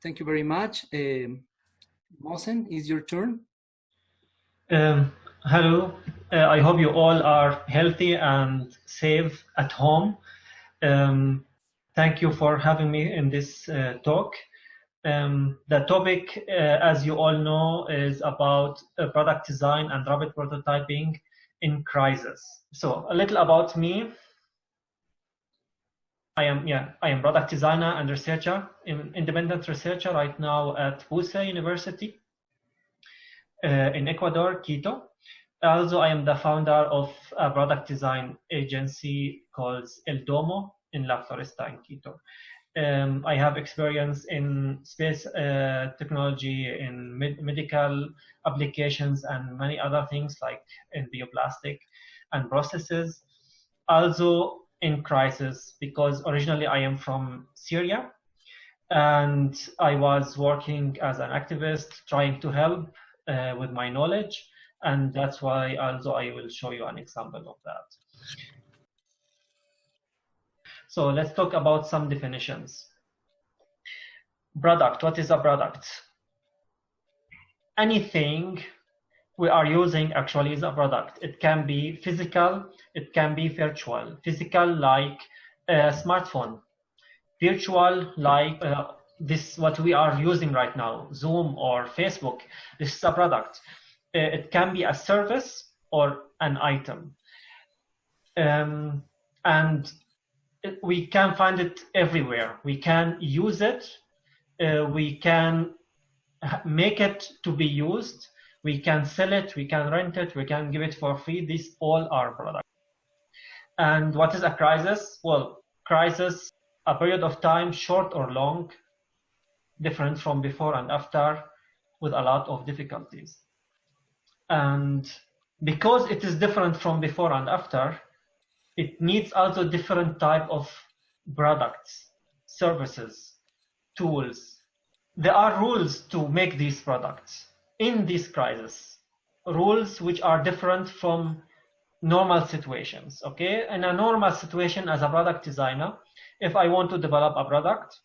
Thank you very much. Mohsen, it's your turn. Hello. I hope you all are healthy and safe at home. Thank you for having me in this talk. The topic, as you all know, is about product design and rapid prototyping in crisis. So a little about me. I am product designer and researcher, independent researcher right now at Mohsen University in Ecuador, Quito. Also, I am the founder of a product design agency called El Domo in La Floresta in Quito. I have experience in space technology, in medical applications, and many other things like in bioplastic and processes. Also in crisis, because originally I am from Syria, and I was working as an activist trying to help with my knowledge, and that's why also I will show you an example of that. So let's talk about some definitions. Product, what is a product? Anything we are using actually is a product. It can be physical, it can be virtual. Physical like a smartphone, virtual like this what we are using right now, Zoom or Facebook. This is a product. It can be a service or an item. And we can find it everywhere. We can use it. We can make it to be used. We can sell it. We can rent it. We can give it for free. These all are products. And what is a crisis? Well, crisis, a period of time, short or long, different from before and after, with a lot of difficulties. And because it is different from before and after, it needs also different type of products, services, tools. There are rules to make these products in this crisis, rules which are different from normal situations, okay? In a normal situation as a product designer, if I want to develop a product,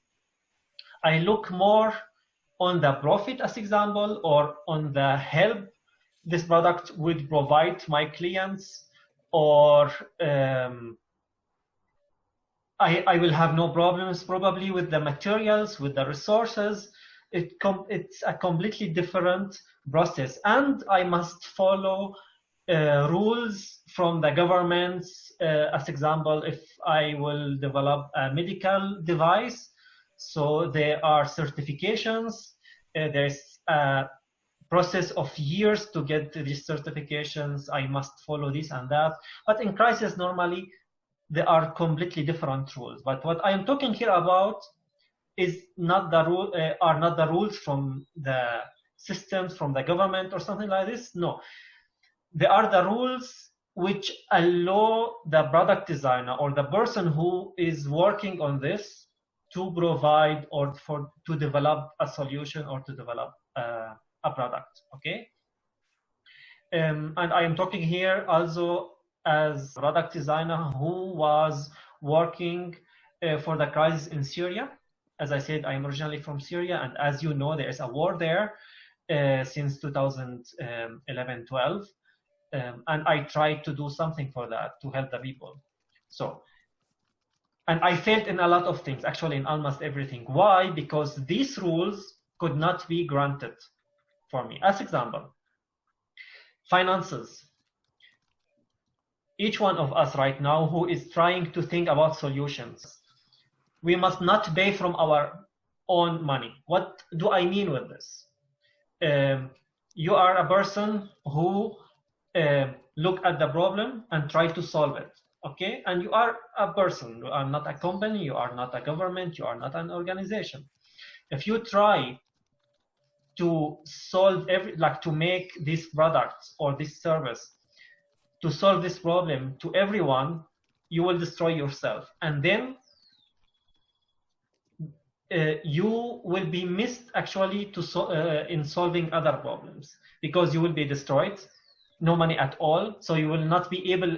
I look more on the profit as example, or on the help this product would provide my clients, or I will have no problems probably with the materials, with the resources. It's a completely different process, and I must follow rules from the governments. As example, if I will develop a medical device, so there are certifications. There's a process of years to get these certifications. I must follow this and that. But in crisis, normally there are completely different rules. But what I am talking here about is not the rule, are not the rules from the systems, from the government or something like this. No, there are the rules which allow the product designer or the person who is working on this to provide or to develop a solution or to develop a product, okay? And I am talking here also as a product designer who was working for the crisis in Syria. As I said, I am originally from Syria, and as you know, there is a war there since 2011-12, and I tried to do something for that, to help the people. So, and I failed in a lot of things, actually in almost everything. Why? Because these rules could not be granted for me. As example, finances. Each one of us right now who is trying to think about solutions, we must not pay from our own money. What do I mean with this? You are a person who look at the problem and try to solve it, okay? And you are a person, you are not a company, you are not a government, you are not an organization. If you try to solve to make this product or this service, to solve this problem to everyone, you will destroy yourself. And then you will be missed actually in solving other problems, because you will be destroyed, no money at all, so you will not be able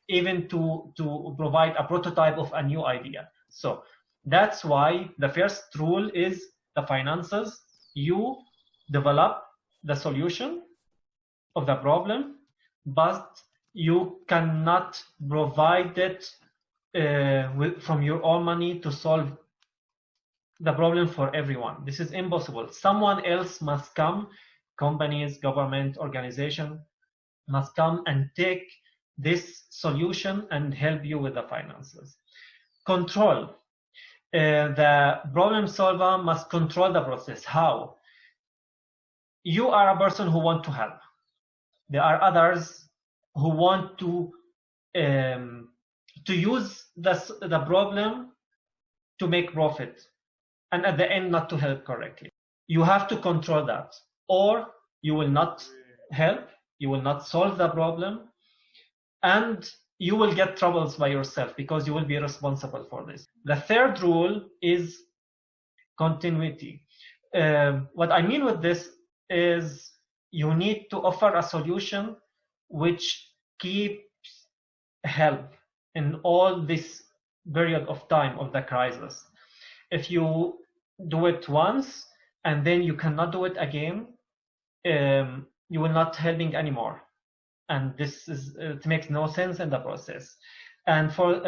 even to provide a prototype of a new idea. So that's why the first rule is the finances, you develop the solution of the problem, but you cannot provide it from your own money to solve the problem for everyone. This is impossible. Someone else must come, companies, government, organization must come and take this solution and help you with the finances. Control. The problem solver must control the process. How? You are a person who wants to help. There are others who want to use the problem to make profit, and at the end not to help correctly. You have to control that, or you will not help, you will not solve the problem, and you will get troubles by yourself because you will be responsible for this. The third rule is continuity. What I mean with this is you need to offer a solution which keeps help in all this period of time of the crisis. If you do it once and then you cannot do it again, you will not helping anymore. And this is, it makes no sense in the process. And for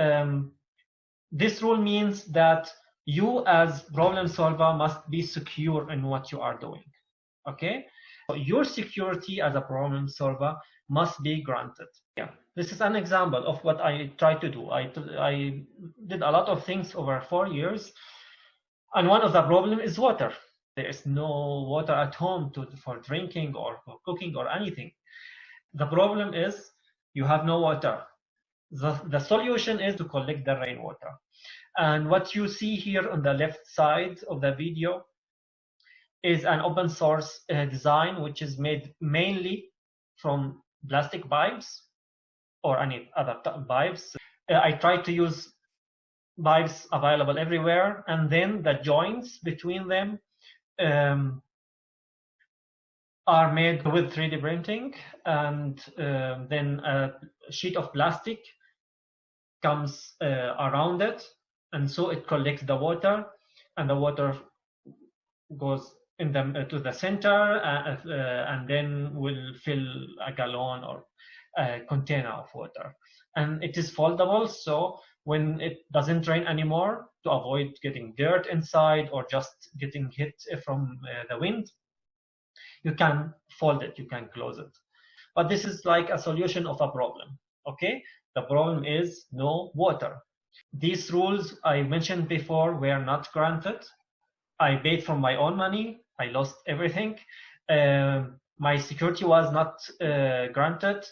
this rule means that you as problem solver must be secure in what you are doing. Okay, so your security as a problem solver must be granted. Yeah, this is an example of what I try to do. I did a lot of things over 4 years, and one of the problems is water. There is no water at home for drinking or for cooking or anything. The problem is you have no water. The solution is to collect the rainwater. And what you see here on the left side of the video is an open source design which is made mainly from plastic pipes or any other pipes. I try to use pipes available everywhere, and then the joints between them are made with 3D printing, and then a sheet of plastic comes around it, and so it collects the water, and the water goes in to the center, and then will fill a gallon or a container of water. And it is foldable, so when it doesn't rain anymore, to avoid getting dirt inside or just getting hit from the wind, you can fold it, you can close it. But this is like a solution of a problem. Okay, the problem is no water. These rules I mentioned before were not granted. I paid from my own money. I lost everything. My security was not granted,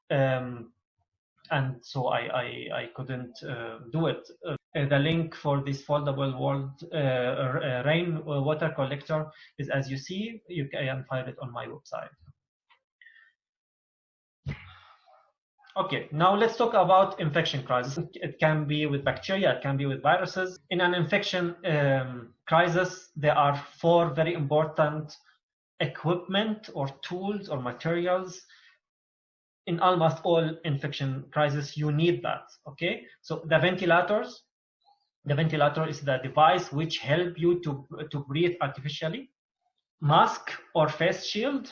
and so I couldn't do it. The link for this foldable rain water collector is, as you see, you can find it on my website. Okay, now let's talk about infection crisis. It can be with bacteria, it can be with viruses. In an infection crisis, there are 4 very important equipment or tools or materials. In almost all infection crises, you need that. Okay, so the ventilators. The ventilator is the device which help you to breathe artificially. Mask or face shield,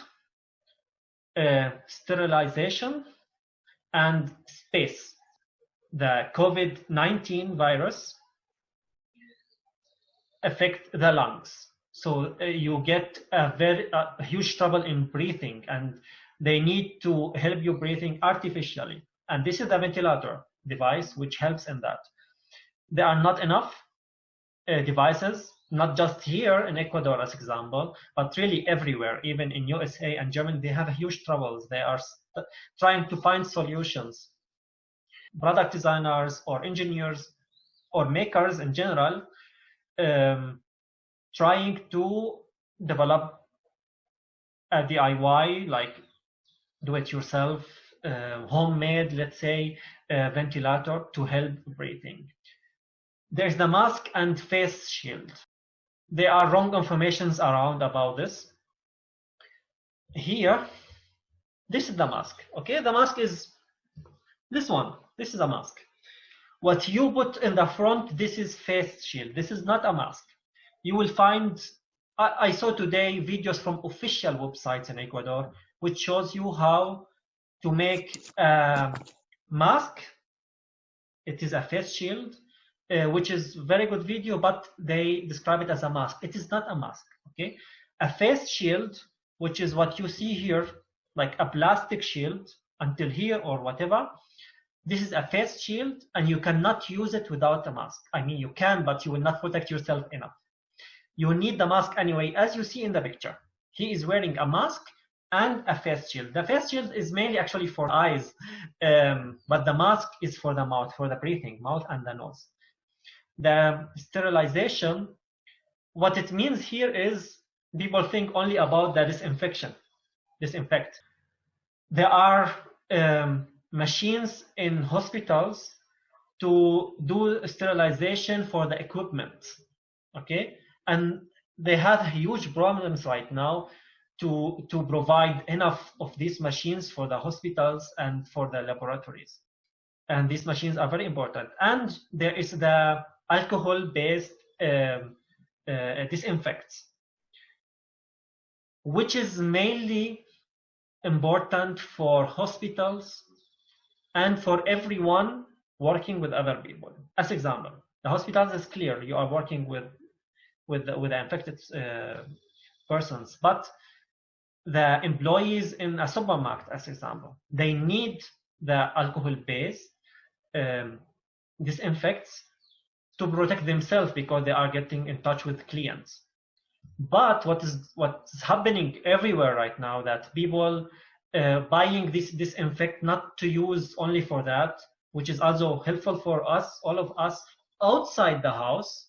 sterilization, and space. The COVID-19 virus affect the lungs, so you get a huge trouble in breathing, and they need to help you breathing artificially. And this is the ventilator device which helps in that. There are not enough devices, not just here in Ecuador as example, but really everywhere. Even in USA and Germany, they have huge troubles. They are trying to find solutions. Product designers or engineers or makers in general trying to develop a DIY, like do-it-yourself, homemade, let's say, ventilator to help breathing. There's the mask and face shield. There are wrong informations around about this. Here, this is the mask. Okay, the mask is this one. This is a mask. What you put in the front, this is face shield. This is not a mask. You will find I saw today videos from official websites in Ecuador, which shows you how to make a mask. It is a face shield, which is very good video, but they describe it as a mask. It is not a mask, okay? A face shield, which is what you see here, like a plastic shield until here or whatever. This is a face shield, and you cannot use it without a mask. I mean, you can, but you will not protect yourself enough. You need the mask anyway, as you see in the picture. He is wearing a mask and a face shield. The face shield is mainly actually for eyes, but the mask is for the mouth, for the breathing, mouth and the nose. The sterilization, what it means here is people think only about the disinfect. There are machines in hospitals to do sterilization for the equipment, okay? And they have huge problems right now to provide enough of these machines for the hospitals and for the laboratories. And these machines are very important. And there is the alcohol-based disinfects, which is mainly important for hospitals and for everyone working with other people. As example, the hospitals is clear, you are working with the infected persons, but the employees in a supermarket, as example, they need the alcohol-based disinfects to protect themselves because they are getting in touch with clients. But what's happening everywhere right now, that people buying this disinfect not to use only for that, which is also helpful for us, all of us outside the house,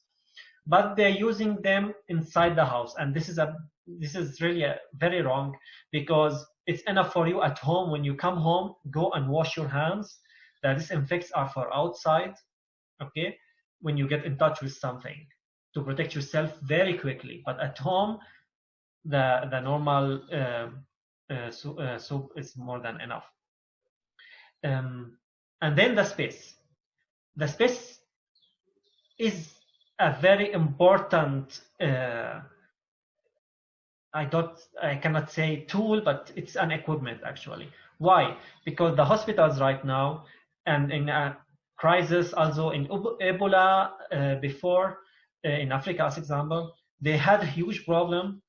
but they're using them inside the house. And this is really very wrong, because it's enough for you at home. When you come home, go and wash your hands. The disinfects are for outside, okay, when you get in touch with something, to protect yourself very quickly. But at home, the normal soap is more than enough. And then the space. The space is a very important, I cannot say tool, but it's an equipment actually. Why? Because the hospitals right now, and in a crisis also in Ebola before, in Africa as example, they had a huge problem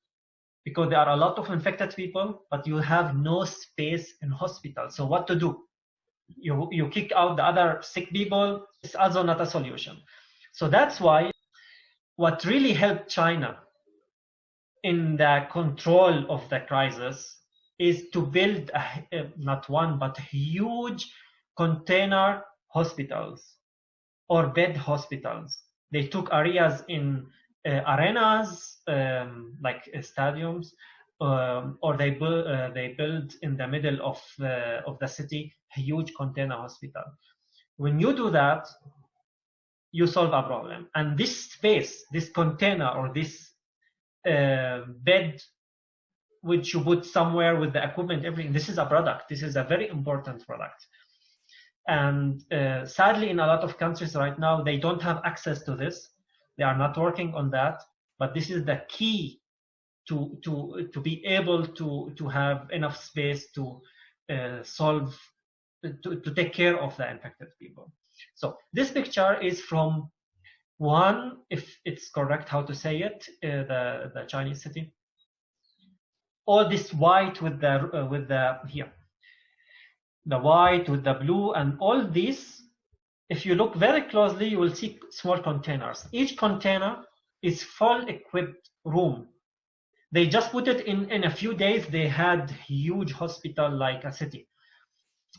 because there are a lot of infected people, but you have no space in hospital. So what to do? You kick out the other sick people. It's also not a solution. So that's why what really helped China in the control of the crisis is to build not one, but huge container hospitals or bed hospitals. They took areas in arenas, like stadiums, or they built in the middle of the city a huge container hospital. When you do that, you solve a problem. And this space, this container or this bed, which you put somewhere with the equipment, everything, this is a product. This is a very important product. And sadly, in a lot of countries right now, they don't have access to this. They are not working on that. But this is the key to be able to have enough space to solve, to take care of the infected people. So this picture is from one, if it's correct how to say it, the Chinese city. All this white with the here, the white with the blue, and all this, if you look very closely, you will see small containers. Each container is full equipped room. They just put it in a few days. They had huge hospital like a city.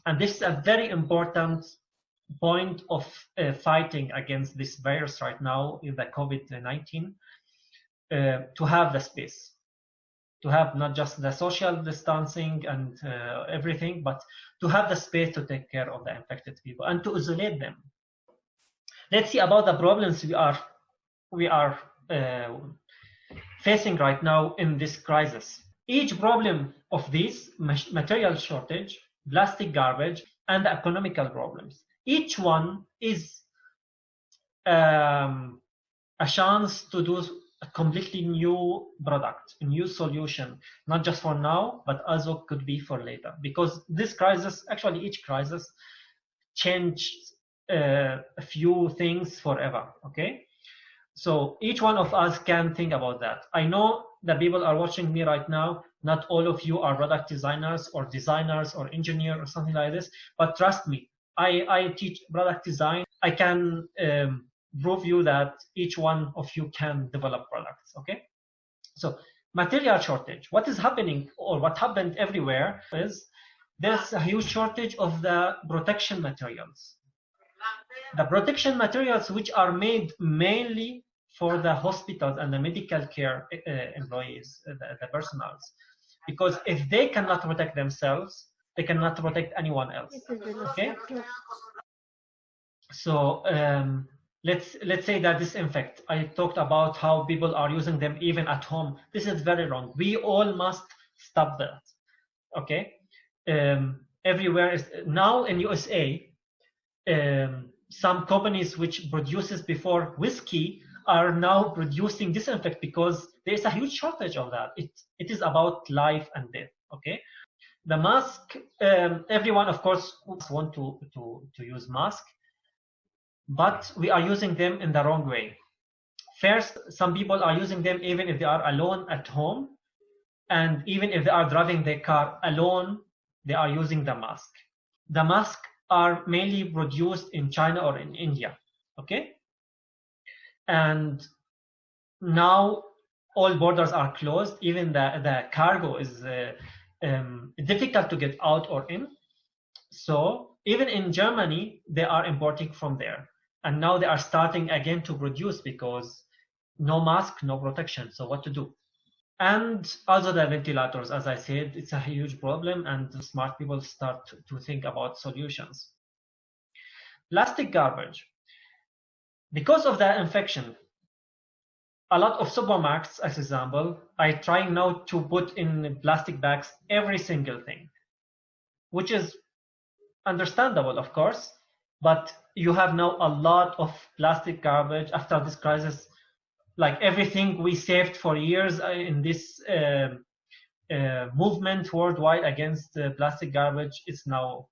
And this is a very important point of fighting against this virus right now, in the COVID-19, to have the space, to have not just the social distancing and everything, but to have the space to take care of the infected people and to isolate them. Let's see about the problems we are facing right now in this crisis. Each problem of this, material shortage, plastic garbage, and the economical problems, each one is a chance to do a completely new product, a new solution, not just for now, but also could be for later. Because this crisis, actually each crisis, changed a few things forever, okay? So each one of us can think about that. I know that people are watching me right now. Not all of you are product designers or engineer or something like this, but trust me, I teach product design. I can prove you that each one of you can develop products, okay? So material shortage. What is happening, or what happened everywhere, is there's a huge shortage of the protection materials. The protection materials which are made mainly for the hospitals and the medical care employees, the personals. Because if they cannot protect themselves, they cannot protect anyone else, okay? So let's say that disinfect. I talked about how people are using them even at home. This is very wrong. We all must stop that, okay? Everywhere is now in USA, some companies which produces before whiskey are now producing disinfect because there's a huge shortage of that. It is about life and death, okay? The mask, everyone of course want to use mask, but we are using them in the wrong way. First, some people are using them even if they are alone at home, and even if they are driving their car alone, they are using the mask. The mask are mainly produced in China or in India, okay? And now all borders are closed. Even the cargo is difficult to get out or in. So even in Germany, they are importing from there. And now they are starting again to produce because no mask, no protection. So what to do? And also the ventilators, as I said, it's a huge problem, and smart people start to think about solutions. Plastic garbage. Because of the infection, a lot of supermarkets, as example, are trying now to put in plastic bags every single thing, which is understandable, of course, but you have now a lot of plastic garbage after this crisis. Like everything we saved for years in this movement worldwide against plastic garbage is now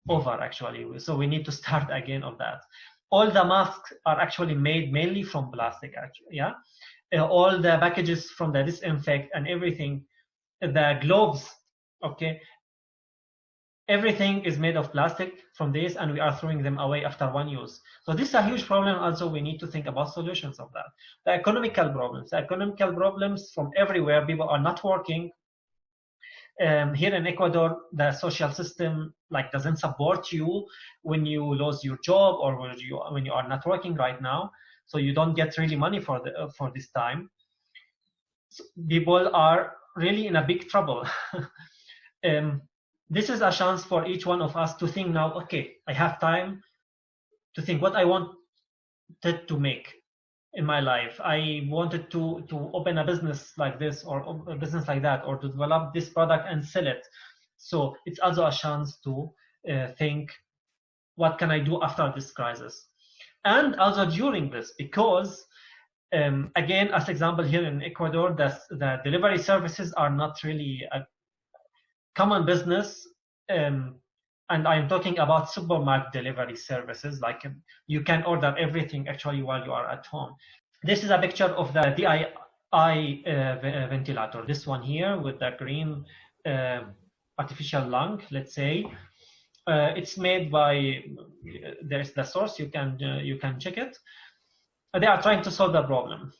over, actually. So we need to start again on that. All the masks are actually made mainly from plastic, actually, yeah? All the packages from the disinfect and everything, the gloves, okay? Everything is made of plastic from this, and we are throwing them away after one use. So this is a huge problem. Also, we need to think about solutions of that. The economical problems from everywhere. People are not working. Here in Ecuador, the social system doesn't support you when you lose your job or when you are not working right now. So you don't get really money for this time. So people are really in a big trouble. This is a chance for each one of us to think now, okay, I have time to think what I wanted to make in my life. I wanted to open a business like this or a business like that, or to develop this product and sell it. So it's also a chance to think, what can I do after this crisis? And also during this, because again, as example here in Ecuador, the delivery services are not really a common business, and I'm talking about supermarket delivery services. Like you can order everything actually while you are at home. This is a picture of the DIY ventilator. This one here with the green artificial lung, let's say. It's made by, there's the source, you can check it. They are trying to solve the problem.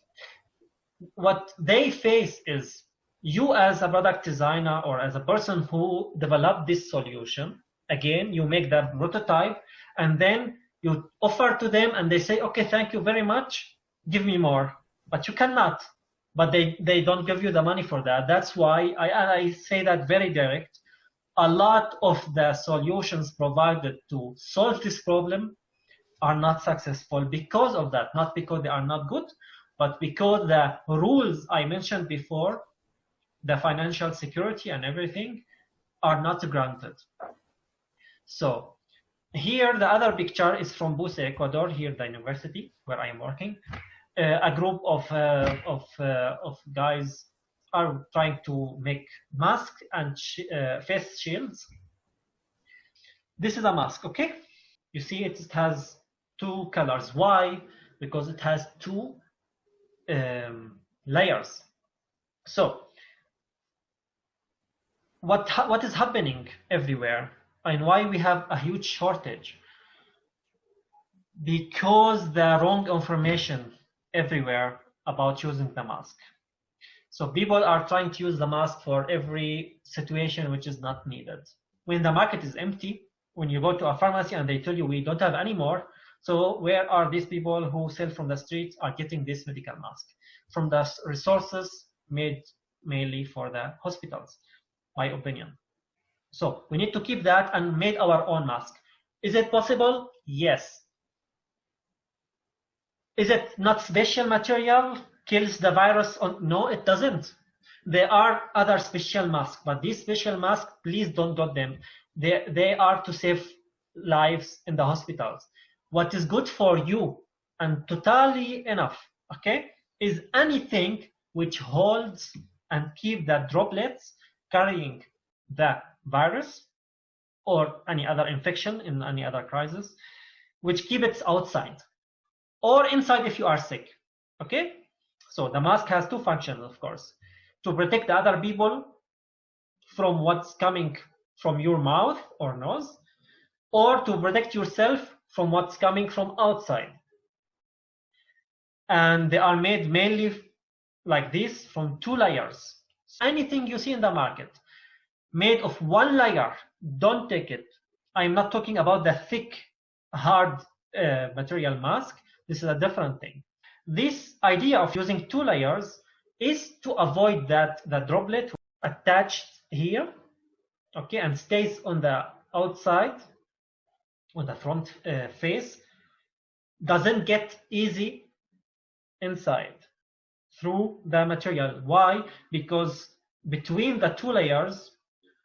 What they face is, you as a product designer or as a person who developed this solution, again, you make the prototype and then you offer to them and they say, okay, thank you very much, give me more. But you cannot, but they don't give you the money for that. That's why I say that very direct. A lot of the solutions provided to solve this problem are not successful because of that, not because they are not good, but because the rules I mentioned before, the financial security and everything, are not granted. So here the other picture is from Buse, Ecuador, here the university where I am working. a group of guys are trying to make masks and face shields. This is a mask, okay? You see it has two colors. Why? Because it has two layers. So what is happening everywhere and why we have a huge shortage? Because the wrong information everywhere about using the mask. So people are trying to use the mask for every situation which is not needed. When the market is empty, when you go to a pharmacy and they tell you we don't have any more, so where are these people who sell from the streets are getting this medical mask? From the resources made mainly for the hospitals, my opinion. So we need to keep that and make our own mask. Is it possible? Yes. Is it not special material? Kills the virus? No, it doesn't. There are other special masks, but these special masks, please don't do them. They are to save lives in the hospitals. What is good for you and totally enough, okay, is anything which holds and keep the droplets carrying the virus or any other infection in any other crisis, which keep it outside or inside if you are sick, okay? So the mask has two functions, of course, to protect the other people from what's coming from your mouth or nose, or to protect yourself from what's coming from outside. And they are made mainly like this from two layers. So anything you see in the market made of one layer, don't take it. I'm not talking about the thick, hard material mask. This is a different thing. This idea of using two layers is to avoid that the droplet attached here, okay, and stays on the outside, on the front face, doesn't get easy inside through the material. Why? Because between the two layers,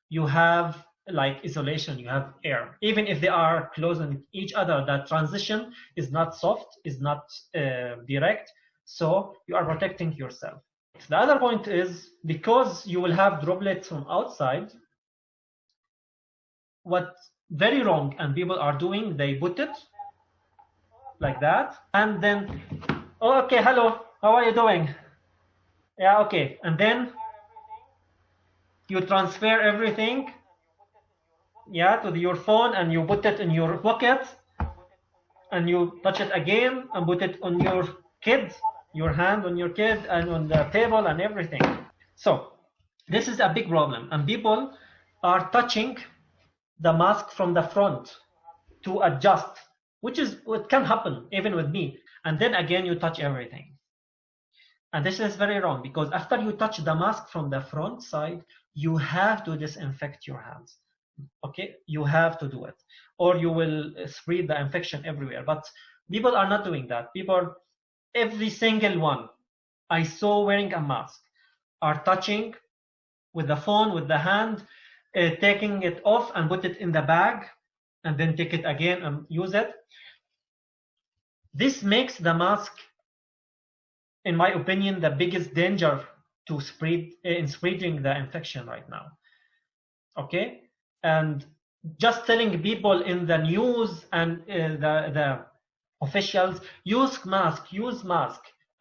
you have like isolation, you have air. Even if they are close on each other, that transition is not soft, is not direct, so you are protecting yourself. The other point is, because you will have droplets from outside, what's very wrong and people are doing, they put it like that, and then, oh, okay, hello, how are you doing? Yeah, okay, and then you transfer everything, yeah, to your phone, and you put it in your pocket, and you touch it again and put it on your kid, your hand on your kid and on the table and everything. So this is a big problem, and people are touching the mask from the front to adjust, which is what can happen even with me, and then again you touch everything. And this is very wrong, because after you touch the mask from the front side, you have to disinfect your hands. Okay, you have to do it, or you will spread the infection everywhere. But people are not doing that. People, every single one I saw wearing a mask, are touching with the phone, with the hand, taking it off and put it in the bag, and then take it again and use it. This makes the mask, in my opinion, the biggest danger to spread in spreading the infection right now. Okay, and just telling people in the news and the officials, use mask,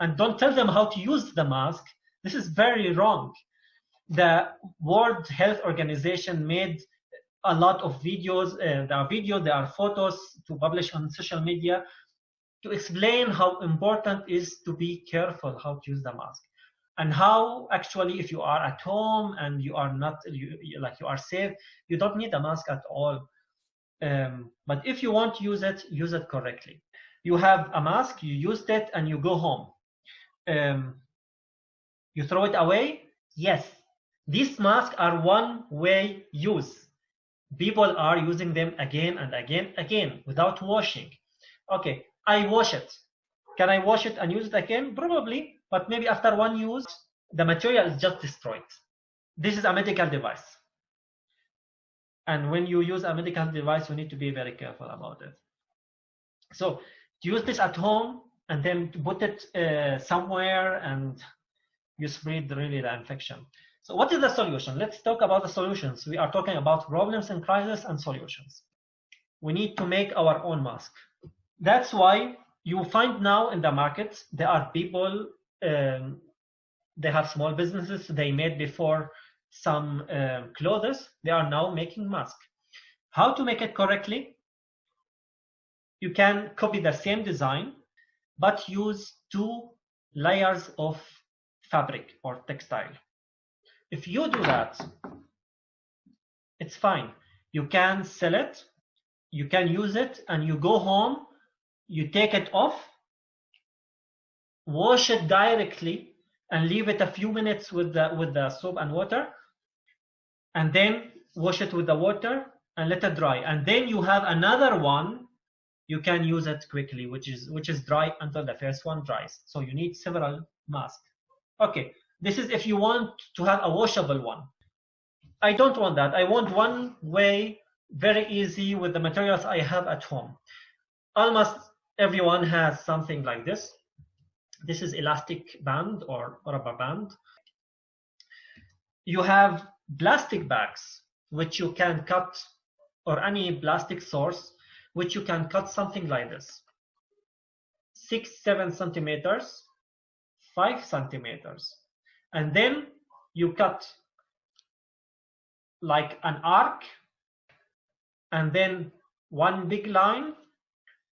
and don't tell them how to use the mask. This is very wrong. The World Health Organization made a lot of videos. There are videos, there are photos to publish on social media to explain how important it is to be careful how to use the mask, and how actually if you are at home and you are not you are safe, you don't need a mask at all. But if you want to use it correctly. You have a mask, you used it, and you go home. You throw it away? Yes. These masks are one-way use. People are using them again and again without washing. Okay, I wash it. Can I wash it and use it again? Probably, but maybe after one use, the material is just destroyed. This is a medical device. And when you use a medical device, you need to be very careful about it. So to use this at home, and then put it somewhere, and you spread really the infection. So what is the solution? Let's talk about the solutions. We are talking about problems and crises and solutions. We need to make our own mask. That's why you find now in the market, there are people, they have small businesses, they made before some clothes, they are now making masks. How to make it correctly? You can copy the same design, but use 2 layers of fabric or textile. If you do that, it's fine. You can sell it, you can use it, and you go home, you take it off, wash it directly, and leave it a few minutes with the soap and water, and then wash it with the water and let it dry. And then you have another one, you can use it quickly, which is dry until the first one dries. So you need several masks. Okay, this is if you want to have a washable one. I don't want that. I want one way, very easy with the materials I have at home. Almost everyone has something like this. This is elastic band or rubber band. You have plastic bags, which you can cut, or any plastic source, which you can cut something like this. 6-7 centimeters, 5 centimeters. And then you cut like an arc, and then one big line,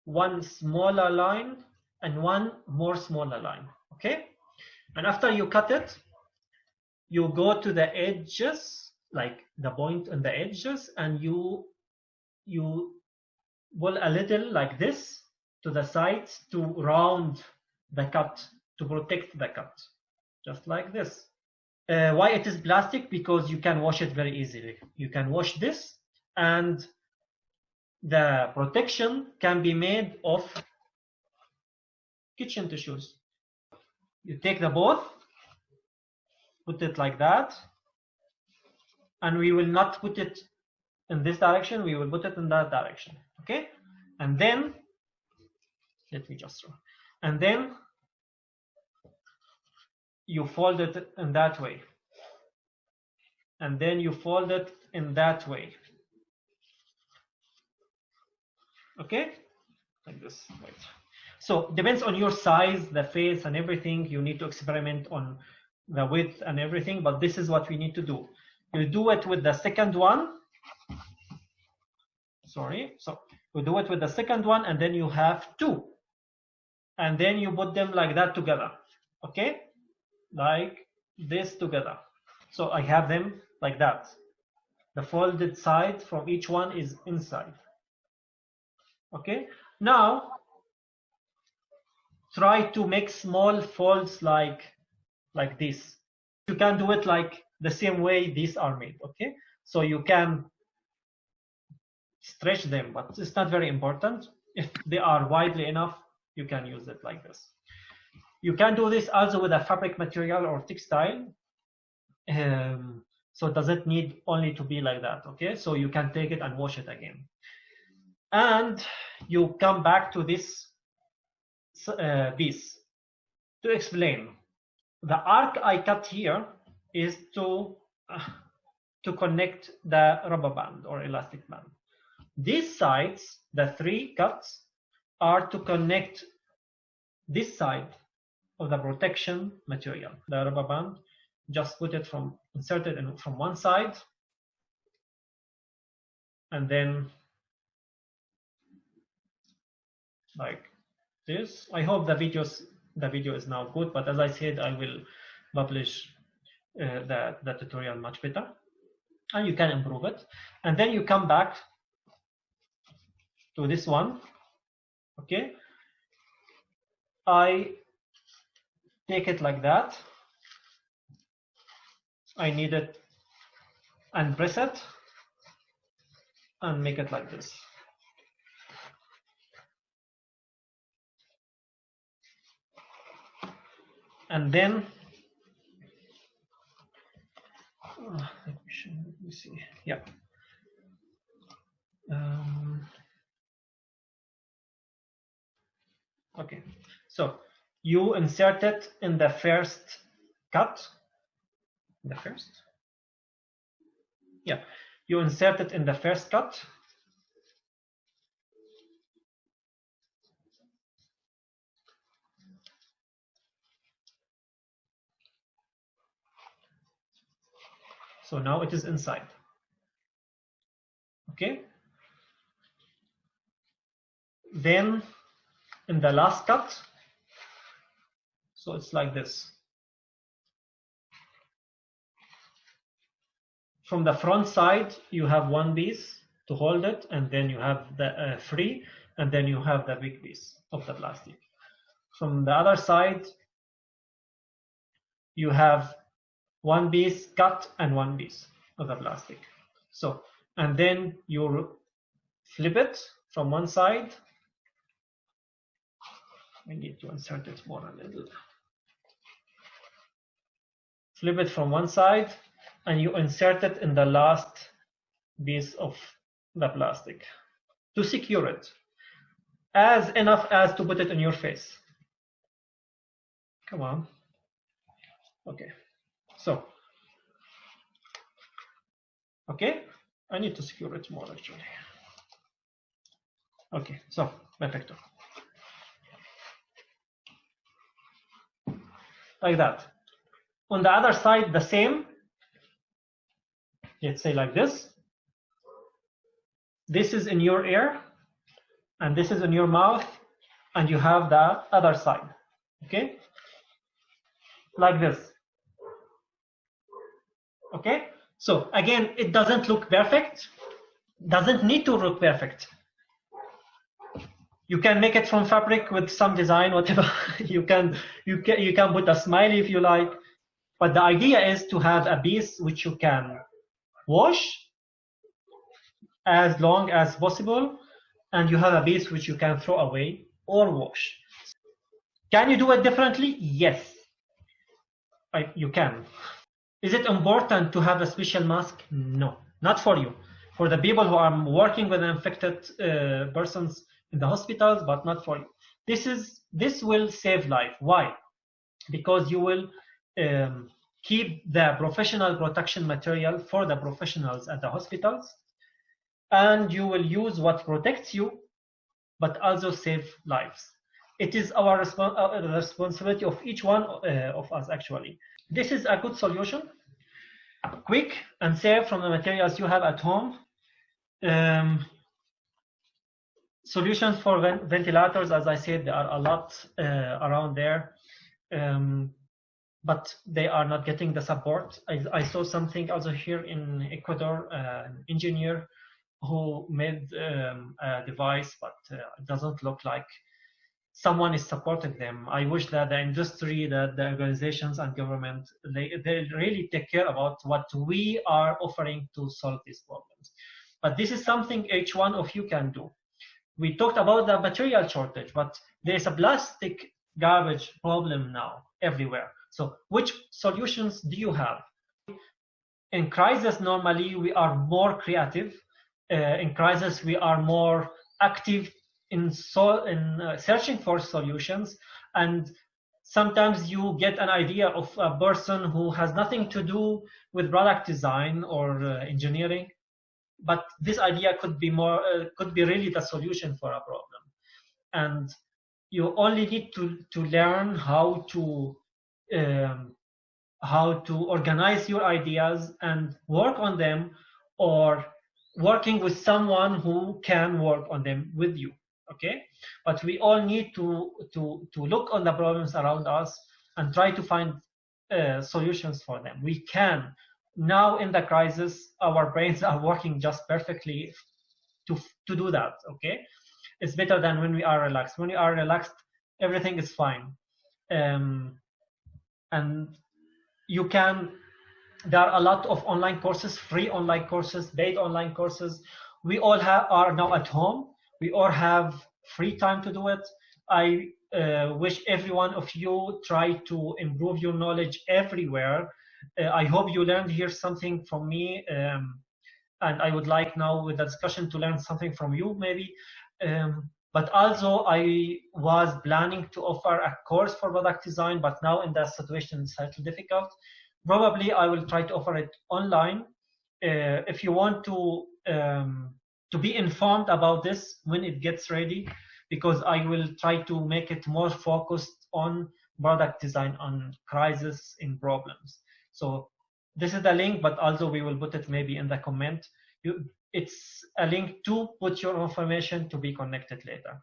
one smaller line, and one more smaller line. Okay? And after you cut it, you go to the edges, like the point on the edges, and you pull a little like this to the sides to round the cut, to protect the cut, just like this. Why it is plastic? Because you can wash it very easily. You can wash this, and the protection can be made of kitchen tissues. You take the both, put it like that, and we will not put it in this direction, we will put it in that direction. Okay? And then let me just draw. And then you fold it in that way, and then you fold it in that way. Okay, like this. Right. So depends on your size, the face, and everything. You need to experiment on the width and everything, but this is what we need to do. You do it with the second one. Sorry, so you do it with the second one, and then you have 2, and then you put them like that together. Okay, like this together. So I have them like that. The folded side from each one is inside. Okay, now try to make small folds like this. You can do it like the same way these are made. Okay, so you can stretch them, but it's not very important. If they are widely enough, you can use it like this. You can do this also with a fabric material or textile. So does it need only to be like that? Okay, so you can take it and wash it again. And you come back to this piece to explain. The arc I cut here is to connect the rubber band or elastic band. These sides, the 3 cuts, are to connect this side of the protection material, the rubber band. Just put it inserted from one side, and then like this. I hope the video is now good, but as I said, I will publish the tutorial much better, and you can improve it. And then you come back to this one. Okay, I take it like that. I need it and press it and make it like this. And then let me see. Yeah. Okay. So you insert it in the first cut. The first? Yeah, you insert it in the first cut. So now it is inside. Okay. Then in the last cut, so it's like this. From the front side, you have one piece to hold it, and then you have the free, and then you have the big piece of the plastic. From the other side, you have one piece cut and one piece of the plastic. So, and then you flip it from one side. I need to insert it more a little. Flip it from one side, and you insert it in the last piece of the plastic to secure it, as enough as to put it in your face. Come on. Okay. So, okay, I need to secure it more actually. Okay, so perfecto. Like that. On the other side, the same. Let's say like this. This is in your ear, and this is in your mouth, and you have the other side. Okay? Like this. Okay? So again, it doesn't look perfect. Doesn't need to look perfect. You can make it from fabric with some design, whatever. you can put a smiley if you like. But the idea is to have a piece which you can wash as long as possible, and you have a piece which you can throw away or wash. Can you do it differently? Yes, you can. Is it important to have a special mask? No, not for you. For the people who are working with infected persons in the hospitals, but not for you. This will save life. Why? Because you will keep the professional protection material for the professionals at the hospitals, and you will use what protects you, but also save lives. It is our responsibility of each one of us, actually. This is a good solution, quick and safe from the materials you have at home. Solutions for ventilators, as I said, there are a lot around there. But they are not getting the support. I saw something also here in Ecuador, an engineer who made a device, but it doesn't look like someone is supporting them. I wish that the industry, that the organizations and government, they really take care about what we are offering to solve these problems. But this is something each one of you can do. We talked about the material shortage, but there's a plastic garbage problem now everywhere. So which solutions do you have? In crisis, normally we are more creative. In crisis, we are more active in searching for solutions. And sometimes you get an idea of a person who has nothing to do with product design or engineering, but this idea could be really the solution for a problem. And you only need to learn how to organize your ideas and work on them, or working with someone who can work on them with you. Okay, but we all need to look on the problems around us and try to find solutions for them. We can. Now in the crisis, our brains are working just perfectly to do that. Okay, it's better than when we are relaxed. When we are relaxed, everything is fine. And you can, there are a lot of online courses, free online courses, paid online courses. We all are now at home. We all have free time to do it. I wish every one of you try to improve your knowledge everywhere. I hope you learned here something from me. And I would like now with the discussion to learn something from you maybe. But also I was planning to offer a course for product design, but now in that situation it's slightly difficult. Probably I will try to offer it online. If you want to be informed about this when it gets ready, because I will try to make it more focused on product design, on crisis in problems. So this is the link, but also we will put it maybe in the comment. It's a link to put your information to be connected later.